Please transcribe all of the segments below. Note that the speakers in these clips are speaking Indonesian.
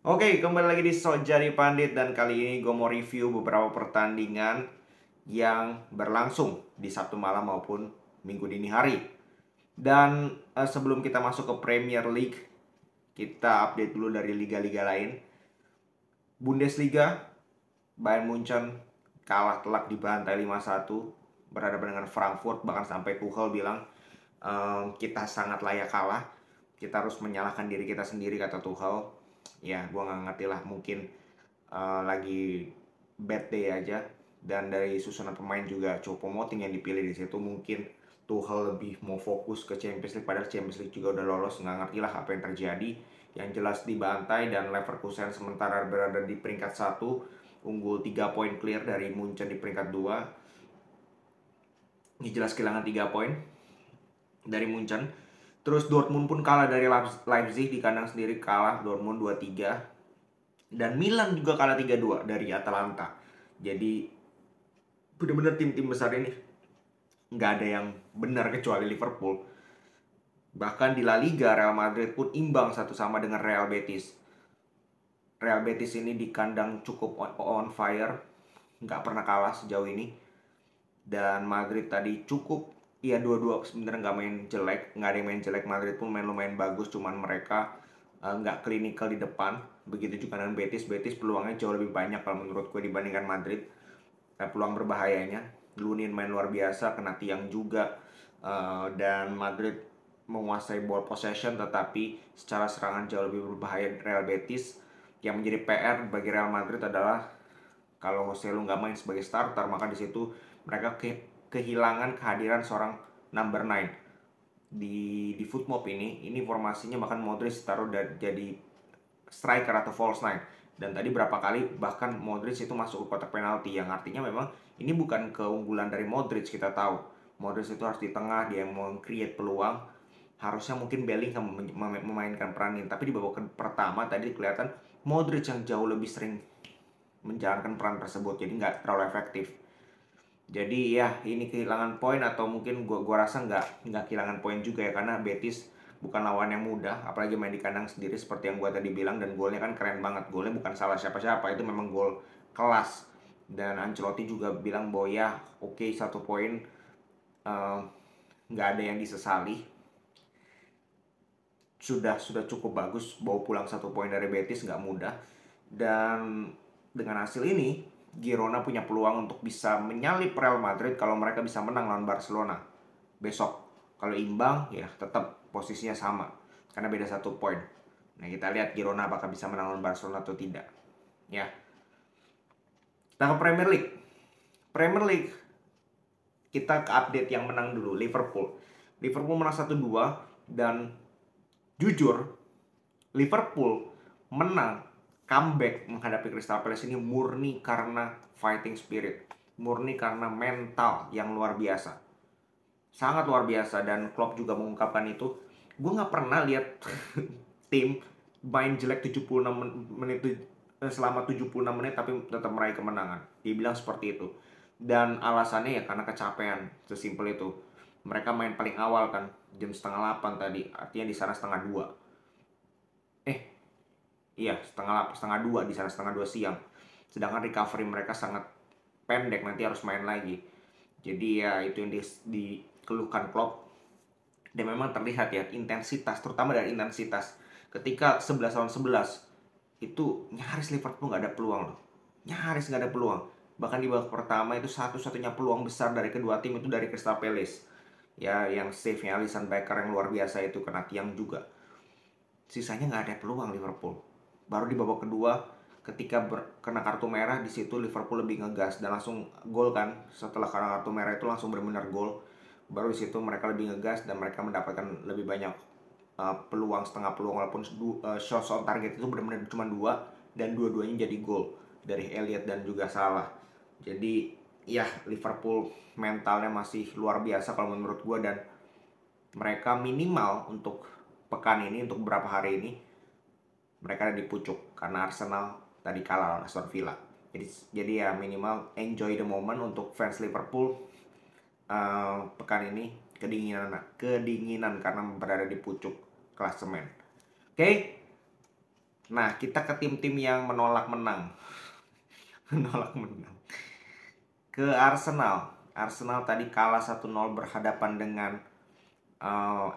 Oke, kembali lagi di So Jadi Pandit dan kali ini gue mau review beberapa pertandingan yang berlangsung di Sabtu malam maupun Minggu dini hari. Dan sebelum kita masuk ke Premier League, kita update dulu dari liga-liga lain. Bundesliga, Bayern Munchen kalah telak di bantai 5-1 berhadapan dengan Frankfurt, bahkan sampai Tuchel bilang kita sangat layak kalah. Kita harus menyalahkan diri kita sendiri, kata Tuchel. Ya, gue nggak ngerti lah, mungkin lagi bad day aja. Dan dari susunan pemain juga Choupo-Moting yang dipilih di situ, mungkin Tuchel lebih mau fokus ke Champions League, padahal Champions League juga udah lolos. Nggak ngerti lah apa yang terjadi. Yang jelas dibantai, dan Leverkusen sementara berada di peringkat 1, unggul 3 poin clear dari Munchen di peringkat 2. Ini jelas kehilangan 3 poin dari Munchen. Terus Dortmund pun kalah dari Leipzig di kandang sendiri, kalah Dortmund 2-3. Dan Milan juga kalah 3-2 dari Atalanta. Jadi benar-benar tim-tim besar ini nggak ada yang benar kecuali Liverpool. Bahkan di La Liga, Real Madrid pun imbang satu sama dengan Real Betis. Real Betis ini di kandang cukup on fire, nggak pernah kalah sejauh ini. Dan Madrid tadi cukup, ya dua-dua sebenarnya nggak main jelek, nggak ada yang main jelek. Madrid pun main lumayan bagus, cuman mereka nggak klinikal di depan. Begitu juga dengan Betis. Betis peluangnya jauh lebih banyak kalau menurut gue dibandingkan Madrid. Peluang berbahayanya, Lunin main luar biasa, kena tiang juga. Dan Madrid menguasai ball possession, tetapi secara serangan jauh lebih berbahaya Real Betis. Yang menjadi PR bagi Real Madrid adalah kalau Joselu nggak main sebagai starter, maka di situ mereka kehilangan kehadiran seorang number 9 di Footmob ini formasinya. Bahkan Modric taruh jadi striker atau false nine. Dan tadi berapa kali bahkan Modric itu masuk ke kotak penalti, yang artinya memang ini bukan keunggulan dari Modric. Kita tahu Modric itu harus di tengah, dia yang mau create peluang. Harusnya mungkin Bellingham memainkan peran ini, tapi di babak pertama tadi kelihatan Modric yang jauh lebih sering menjalankan peran tersebut, jadi nggak terlalu efektif. Jadi ya ini kehilangan poin, atau mungkin gua rasa nggak kehilangan poin juga ya, karena Betis bukan lawan yang mudah, apalagi main di kandang sendiri seperti yang gua tadi bilang. Dan golnya kan keren banget, golnya bukan salah siapa-siapa, itu memang gol kelas. Dan Ancelotti juga bilang bahwa ya oke, 1 poin nggak ada yang disesali, sudah cukup bagus. Bawa pulang 1 poin dari Betis nggak mudah. Dan dengan hasil ini, Girona punya peluang untuk bisa menyalip Real Madrid kalau mereka bisa menang lawan Barcelona besok. Kalau imbang, ya tetap posisinya sama, karena beda 1 poin. Nah, kita lihat Girona apakah bisa menang lawan Barcelona atau tidak. Ya, kita ke Premier League. Premier League, kita ke update yang menang dulu, Liverpool. Liverpool menang 1-2, dan jujur, Liverpool menang comeback menghadapi Crystal Palace ini murni karena fighting spirit, murni karena mental yang luar biasa, sangat luar biasa. Dan Klopp juga mengungkapkan itu. Gue nggak pernah lihat tim main jelek 76 menit selama 76 menit tapi tetap meraih kemenangan. Dia bilang seperti itu. Dan alasannya ya karena kecapean, sesimpel itu. Mereka main paling awal kan, jam setengah 8 tadi, artinya di sana setengah 2. Iya, setengah 2 di sana, setengah 2 siang. Sedangkan recovery mereka sangat pendek, nanti harus main lagi. Jadi ya itu yang dikeluhkan Klopp. Dan memang terlihat ya intensitas, terutama dari intensitas. Ketika 11 lawan 11, itu nyaris Liverpool nggak ada peluang loh. Nyaris nggak ada peluang. Bahkan di babak pertama itu satu-satunya peluang besar dari kedua tim itu dari Crystal Palace. Ya, yang save-nya Alisson Becker yang luar biasa itu kena tiang juga. Sisanya nggak ada peluang Liverpool. Baru di babak kedua, ketika kena kartu merah, di situ Liverpool lebih ngegas dan langsung gol kan. Setelah kena kartu merah itu langsung benar-benar gol. Baru di situ mereka lebih ngegas dan mereka mendapatkan lebih banyak peluang, setengah peluang, walaupun shots on target itu benar-benar cuma 2, dan dua-duanya jadi gol dari Elliot dan juga Salah. Jadi ya Liverpool mentalnya masih luar biasa kalau menurut gue. Dan mereka minimal untuk pekan ini, untuk beberapa hari ini, mereka ada di pucuk karena Arsenal tadi kalah lawan Aston Villa. Jadi ya minimal enjoy the moment untuk fans Liverpool. Pekan ini kedinginan karena berada di pucuk klasemen. Oke, Nah, kita ke tim-tim yang menolak menang. Menolak menang. Ke Arsenal. Arsenal tadi kalah 1-0 berhadapan dengan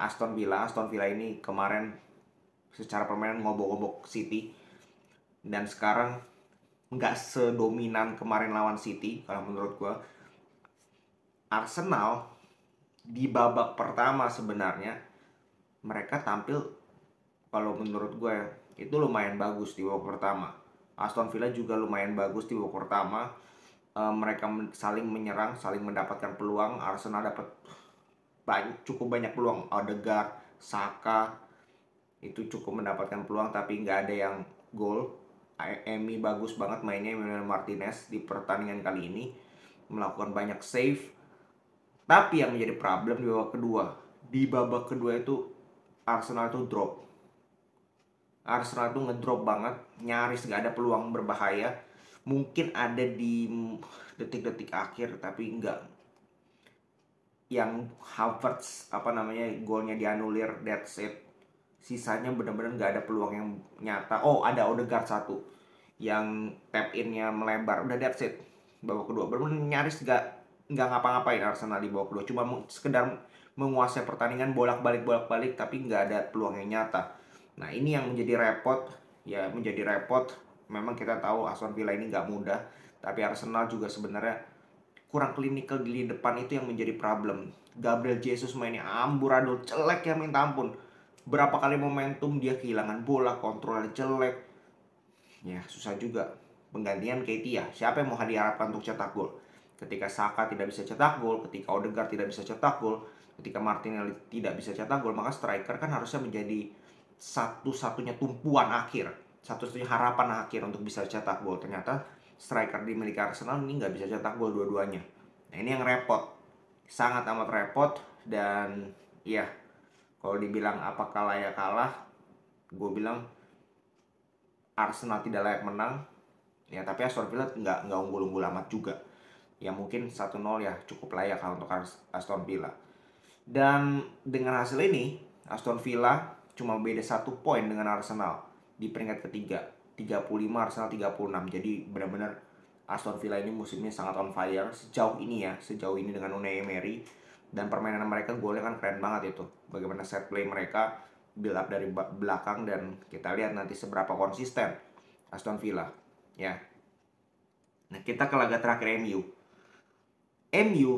Aston Villa. Aston Villa ini kemarin secara permainan ngobok-ngobok City. Dan sekarang nggak sedominan kemarin lawan City kalau menurut gue. Arsenal di babak pertama sebenarnya mereka tampil, kalau menurut gue itu lumayan bagus di babak pertama. Aston Villa juga lumayan bagus di babak pertama. Mereka saling menyerang, saling mendapatkan peluang. Arsenal dapat cukup banyak peluang. Odegaard, Saka itu cukup mendapatkan peluang tapi nggak ada yang gol. Emi bagus banget mainnya, Emiliano Martinez di pertandingan kali ini melakukan banyak save. Tapi yang menjadi problem di babak kedua itu Arsenal itu drop. Arsenal itu ngedrop banget, nyaris gak ada peluang berbahaya. Mungkin ada di detik-detik akhir tapi enggak. Yang Havertz golnya dianulir, that's it. Sisanya benar-benar nggak ada peluang yang nyata. Oh, ada Odegaard satu yang tap innya melebar, udah that's it. Babak kedua benar-benar nyaris nggak ngapa-ngapain Arsenal di babak kedua, cuma sekedar menguasai pertandingan bolak-balik tapi nggak ada peluang yang nyata. Nah, ini yang menjadi repot. Ya, menjadi repot. Memang kita tahu Aston Villa ini nggak mudah, tapi Arsenal juga sebenarnya kurang klinikal di depan, itu yang menjadi problem. Gabriel Jesus mainnya amburadul, jelek ya minta ampun. Berapa kali momentum dia kehilangan bola, kontrolnya jelek. Ya susah juga. Penggantian Ketia, siapa yang mau diharapkan untuk cetak gol? Ketika Saka tidak bisa cetak gol, ketika Odegaard tidak bisa cetak gol, ketika Martinelli tidak bisa cetak gol, maka striker kan harusnya menjadi satu-satunya tumpuan akhir, satu-satunya harapan akhir untuk bisa cetak gol. Ternyata striker dimiliki Arsenal ini nggak bisa cetak gol dua-duanya. Nah, ini yang repot, sangat amat repot. Dan ya, kalau dibilang apakah layak kalah, gue bilang Arsenal tidak layak menang. Ya, tapi Aston Villa nggak unggul-unggul amat juga. Ya mungkin 1-0 ya cukup layak untuk Aston Villa. Dan dengan hasil ini Aston Villa cuma beda 1 poin dengan Arsenal di peringkat ketiga, 35, Arsenal 36. Jadi benar-benar Aston Villa ini musim ini sangat on fire sejauh ini dengan Unai Emery. Dan permainan mereka, golnya kan keren banget itu. Bagaimana set play mereka, build up dari belakang, dan kita lihat nanti seberapa konsisten Aston Villa ya. Nah, kita ke laga terakhir MU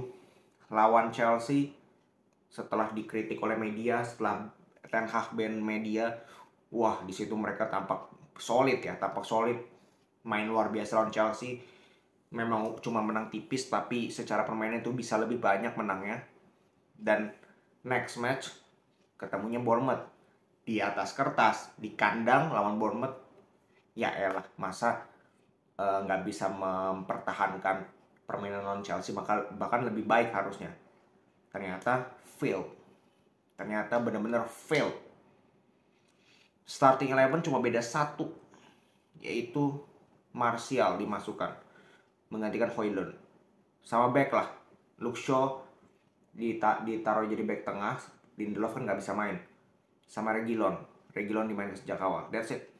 lawan Chelsea. Setelah dikritik oleh media, setelah Ten Hag ban media, wah di situ mereka tampak solid, main luar biasa lawan Chelsea. Memang cuma menang tipis, tapi secara permainan itu bisa lebih banyak menangnya. Dan next match ketemunya Bournemouth di atas kertas, di kandang lawan Bournemouth. Ya elah, masa nggak bisa mempertahankan permainan lawan Chelsea, bahkan lebih baik harusnya. Ternyata fail. Ternyata benar-benar fail. Starting 11 cuma beda 1, yaitu Martial dimasukkan menggantikan Højlund. Sama back lah, Luke Shaw ditaruh jadi back tengah. Lindelof kan nggak bisa main. Sama Reguilon dimainkan sejak awal. That's it.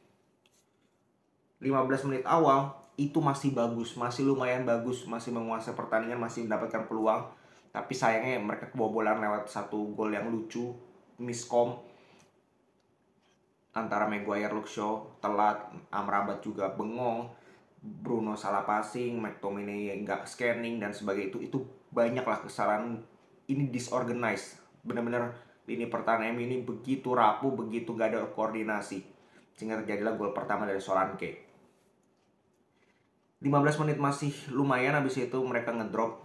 15 menit awal itu masih bagus, masih lumayan bagus, masih menguasai pertandingan, masih mendapatkan peluang. Tapi sayangnya mereka kebobolan lewat satu gol yang lucu, miskom antara Maguire, Luke Shaw telat, Amrabat juga bengong, Bruno salah passing, McTominay nggak scanning dan sebagainya. Itu banyaklah kesalahan. Ini disorganized, benar-benar lini pertahanan ini begitu rapuh, begitu gak ada koordinasi, sehingga terjadilah gol pertama dari Solanke. 15 menit masih lumayan, habis itu mereka ngedrop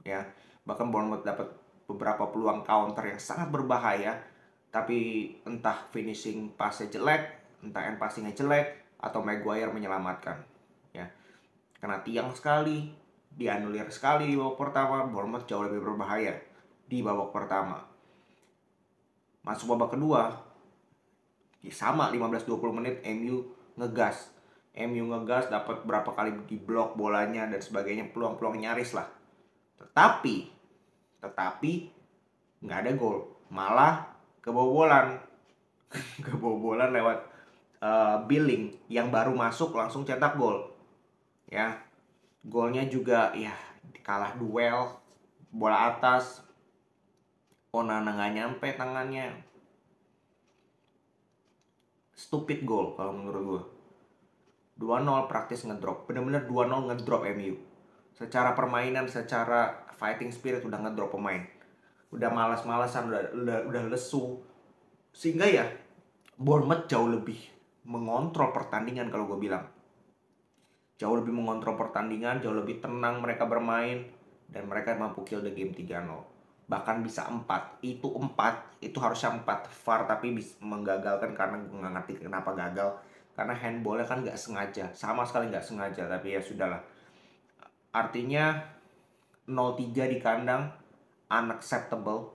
ya. Bahkan Bournemouth dapat beberapa peluang counter yang sangat berbahaya, tapi entah finishing pass-nya jelek, entah end passing-nya jelek, atau Maguire menyelamatkan ya. Kena tiang sekali, dianulir sekali di babak pertama. Bournemouth jauh lebih berbahaya di babak pertama. Masuk babak kedua ya sama, 15-20 menit MU ngegas, dapat berapa kali diblok bolanya dan sebagainya, peluang-peluang nyaris lah. Tetapi nggak ada gol, malah kebobolan. Kebobolan lewat Billing yang baru masuk langsung cetak gol. Ya, golnya juga ya kalah duel, bola atas, Onana nggak nyampe tangannya. Stupid goal kalau menurut gue. 2-0 praktis ngedrop. Bener-bener 2-0 ngedrop MU. Secara permainan, secara fighting spirit udah ngedrop pemain. Udah malas-malasan, udah lesu. Sehingga ya Bournemouth jauh lebih mengontrol pertandingan kalau gue bilang. Jauh lebih mengontrol pertandingan, jauh lebih tenang mereka bermain, dan mereka mampu kill the game 3-0. Bahkan bisa 4. Itu 4, itu harusnya 4 VAR tapi menggagalkan karena gue nggak ngerti kenapa gagal. Karena handballnya kan nggak sengaja, sama sekali nggak sengaja, tapi ya sudahlah. Artinya 0-3 di kandang unacceptable.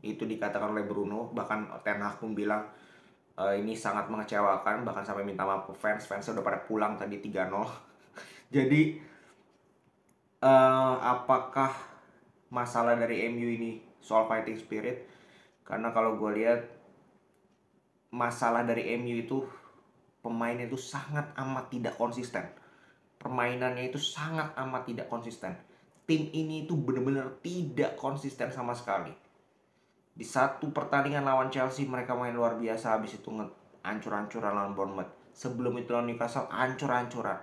Itu dikatakan oleh Bruno, bahkan Ten Hag pun bilang ini sangat mengecewakan, bahkan sampai minta maaf ke fans. Fansnya udah pada pulang tadi 3-0. Jadi apakah masalah dari MU ini soal fighting spirit? Karena kalau gue lihat masalah dari MU itu pemainnya itu sangat amat tidak konsisten. Permainannya itu sangat amat tidak konsisten. Tim ini itu benar-benar tidak konsisten sama sekali. Di satu pertandingan lawan Chelsea mereka main luar biasa, habis itu ancur-ancuran lawan Bournemouth. Sebelum itu lawan Newcastle ancur-ancuran.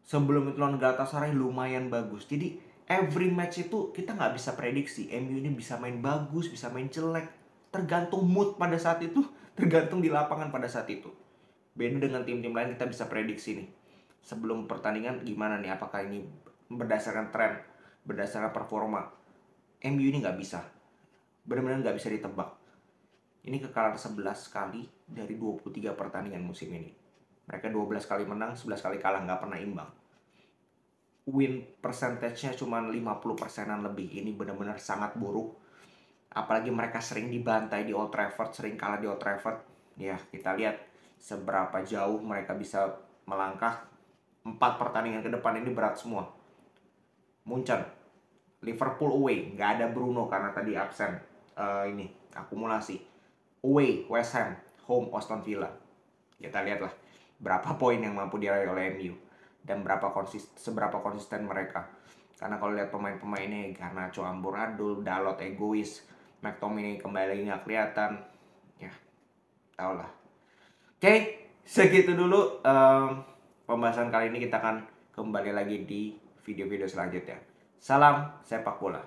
Sebelum itu lawan Galatasaray lumayan bagus. Jadi every match itu kita nggak bisa prediksi MU ini bisa main bagus, bisa main jelek. Tergantung mood pada saat itu, tergantung di lapangan pada saat itu. Beda dengan tim-tim lain, kita bisa prediksi nih. Sebelum pertandingan gimana nih, apakah ini berdasarkan tren, berdasarkan performa. MU ini nggak bisa. Benar-benar nggak bisa ditebak. Ini kekalahan 11 kali dari 23 pertandingan musim ini. Mereka 12 kali menang, 11 kali kalah, nggak pernah imbang. Win percentage-nya cuma 50%-an lebih. Ini benar-benar sangat buruk. Apalagi mereka sering dibantai di Old Trafford, sering kalah di Old Trafford. Ya, kita lihat seberapa jauh mereka bisa melangkah. 4 pertandingan ke depan ini berat semua. Munchen, Liverpool away, nggak ada Bruno karena tadi absen. Ini akumulasi. Away, West Ham, home Aston Villa. Kita lihatlah berapa poin yang mampu diraih oleh MU dan seberapa konsisten mereka. Karena kalau lihat pemain-pemainnya, Garnacho amburadul, Dalot egois, McTominay kembali lagi nggak kelihatan. Ya, tau lah. Oke, segitu dulu pembahasan kali ini. Kita akan kembali lagi di video-video selanjutnya. Salam sepak bola.